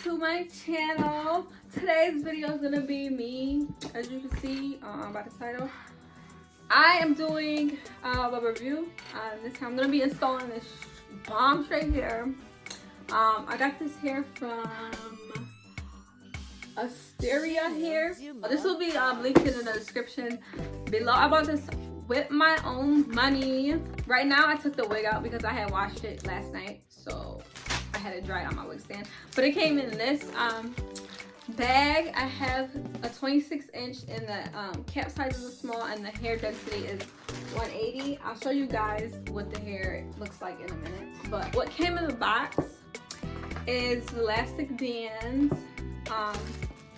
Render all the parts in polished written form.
to my channel. Today's video is gonna be me, as you can see by the title. I am doing a review. This time I'm gonna be installing this bomb straight hair. I got this hair from Asteria hair. This will be linked in the description below. I bought this with my own money. Right now I took the wig out because I had washed it last night, so I had it dry on my wig stand. But it came in this bag. I have a 26-inch and the cap size is small and the hair density is 180. I'll show you guys what the hair looks like in a minute. But what came in the box is elastic bands.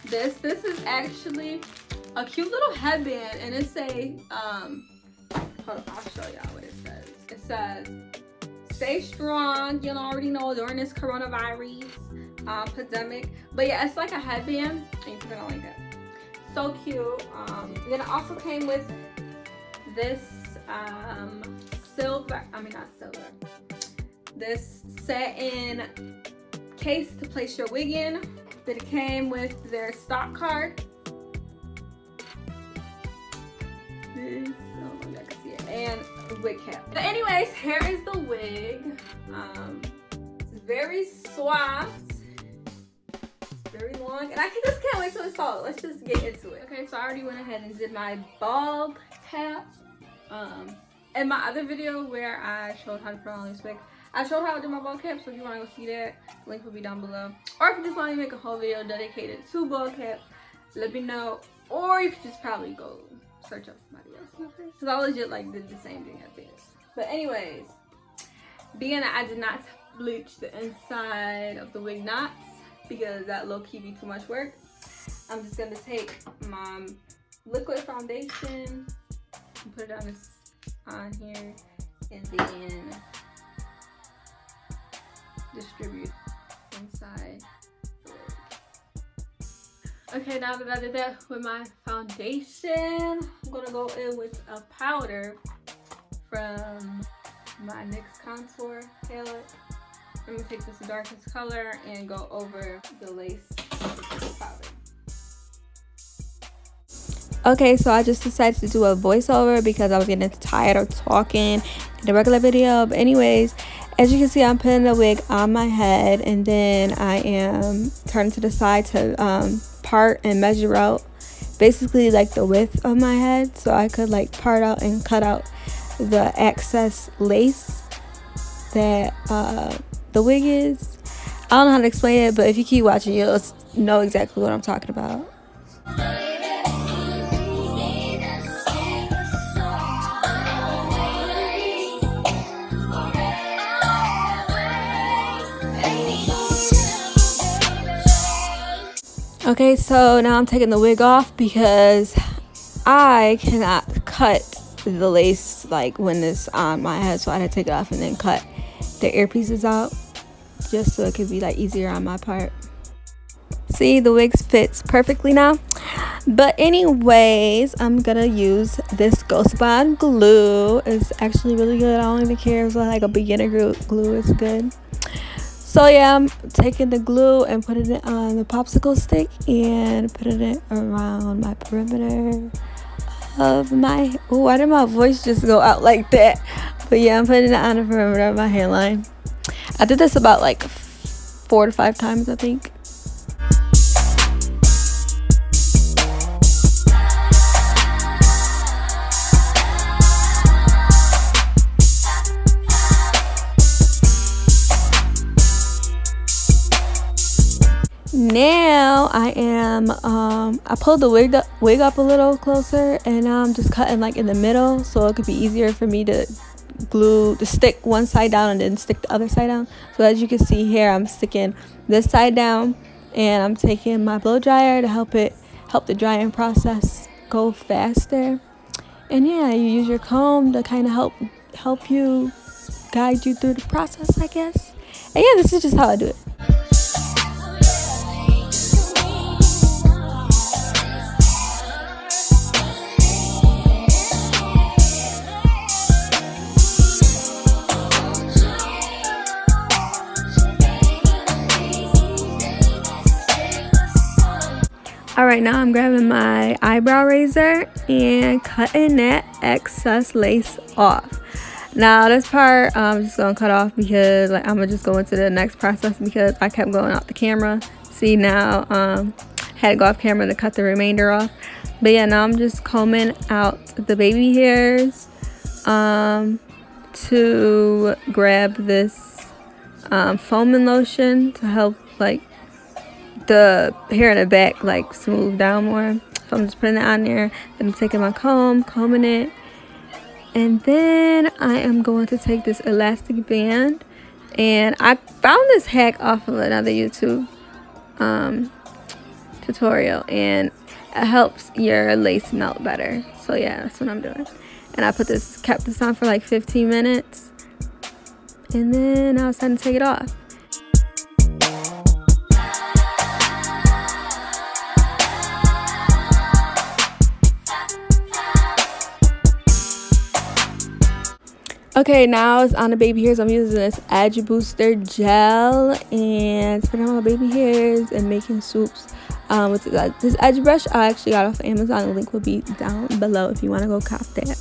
This is actually a cute little headband, and it's a hold on, I'll show y'all what it says. It says stay strong, you already know, during this coronavirus pandemic. But yeah, it's like a headband and you put it on like that. So cute. Then it also came with this this satin case to place your wig in. Then it came with their stock card. This, oh, you can see it, and wig cap. But anyways, here is the wig. It's very soft, very long, and I just can't wait to install it. Let's just get into it. Okay, so I already went ahead and did my bald cap. In my other video where I showed how to put on this wig, I showed how to do my bald cap, so if you want to go see that, the link will be down below. Or if you just want to make a whole video dedicated to bald cap, let me know. Or you could just probably go search up somebody else, because I legit like did the same thing I did. But anyways, being that I did not bleach the inside of the wig knots because that low-key be too much work, I'm just gonna take my liquid foundation and put it on here, and then distribute inside the wig. Okay, now that I did that with my foundation, I'm gonna go in with a powder from my NYX contour palette. I'm gonna take this darkest color and go over the lace with this powder. Okay, so I just decided to do a voiceover because I was getting tired of talking in the regular video. But anyways, as you can see, I'm putting the wig on my head, and then I am turning to the side to part and measure out basically like the width of my head, so I could like part out and cut out the excess lace that the wig is. I don't know how to explain it, but if you keep watching, you'll know exactly what I'm talking about. Okay, so now I'm taking the wig off because I cannot cut the lace like when it's on my head, so I had to take it off and then cut the earpieces out just so it could be like easier on my part. See, the wig fits perfectly now. But anyways, I'm gonna use this Ghost Bond glue. It's actually really good. I don't even care if it's like a beginner glue, it's good. So yeah, I'm taking the glue and putting it on the popsicle stick and putting it around my perimeter of my, oh, why did my voice just go out like that? But yeah, I'm putting it on the perimeter of my hairline. I did this about like 4 to 5 times, I think. Now I am I pulled the wig up a little closer, and now I'm just cutting like in the middle so it could be easier for me to stick one side down and then stick the other side down. So as you can see here, I'm sticking this side down, and I'm taking my blow dryer to help the drying process go faster. And yeah, you use your comb to kind of help you guide you through the process, I guess. And yeah, this is just how I do it. All right, now I'm grabbing my eyebrow razor and cutting that excess lace off. Now this part I'm just gonna cut off because like I'm gonna just go into the next process because I kept going out the camera. See, now had to go off camera to cut the remainder off. But yeah, now I'm just combing out the baby hairs to grab this foaming lotion to help like the hair in the back like smooth down more. So I'm just putting it on there. Then I'm taking my comb, combing it, and then I am going to take this elastic band. And I found this hack off of another YouTube tutorial, and it helps your lace melt better. So yeah, that's what I'm doing. And I kept this on for like 15 minutes, and then I was time to take it off. Okay, now it's on the baby hairs. I'm using this Edge Booster gel and putting on my baby hairs and making swoops with this edge brush. I actually got off of Amazon. The link will be down below if you want to go cop that.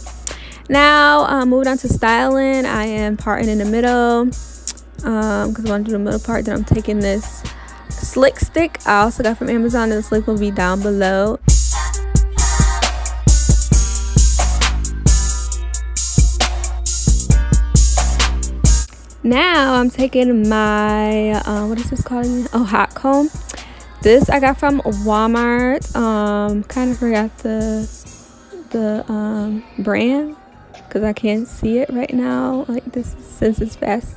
Now, moving on to styling. I am parting in the middle because I want to do the middle part. Then I'm taking this slick stick I also got from Amazon. This link will be down below. Now I'm taking my what is this called again? Oh, hot comb. This I got from Walmart. Kind of forgot the brand because I can't see it right now. Like this, since it's fast,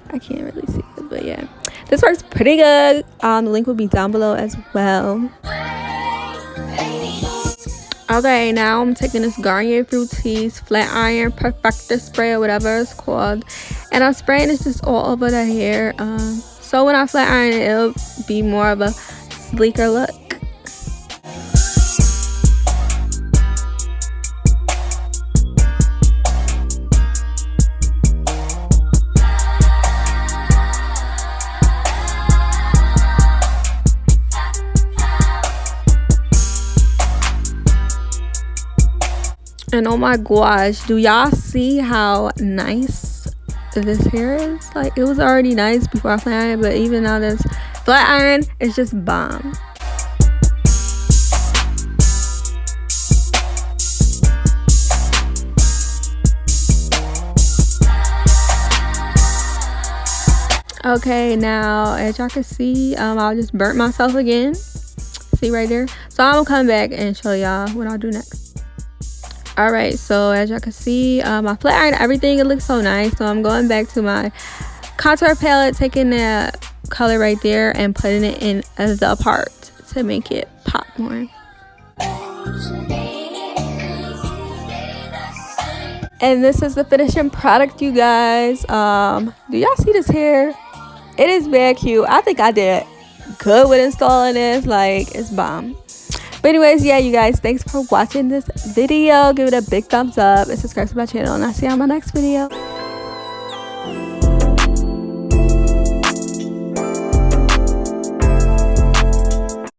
I can't really see it. But yeah, this works pretty good. The link will be down below as well. Okay, now I'm taking this Garnier Fructis Flat Iron Perfector spray or whatever it's called, and I'm spraying this just all over the hair. So when I flat iron it, it'll be more of a sleeker look. And oh my gosh, do y'all see how nice this hair is? Like, it was already nice before I flat ironed, but even now this flat iron is just bomb. Okay, now as y'all can see, I just burnt myself again. See right there? So I'm gonna come back and show y'all what I'll do next. Alright, so as y'all can see, I flat ironed everything. It looks so nice. So I'm going back to my contour palette, taking that color right there and putting it in the part to make it pop more. And this is the finishing product, you guys. Do y'all see this hair? It is very cute. I think I did good with installing this. Like, it's bomb. But anyways, yeah, you guys, thanks for watching this video. Give it a big thumbs up and subscribe to my channel, and I'll see you on my next video.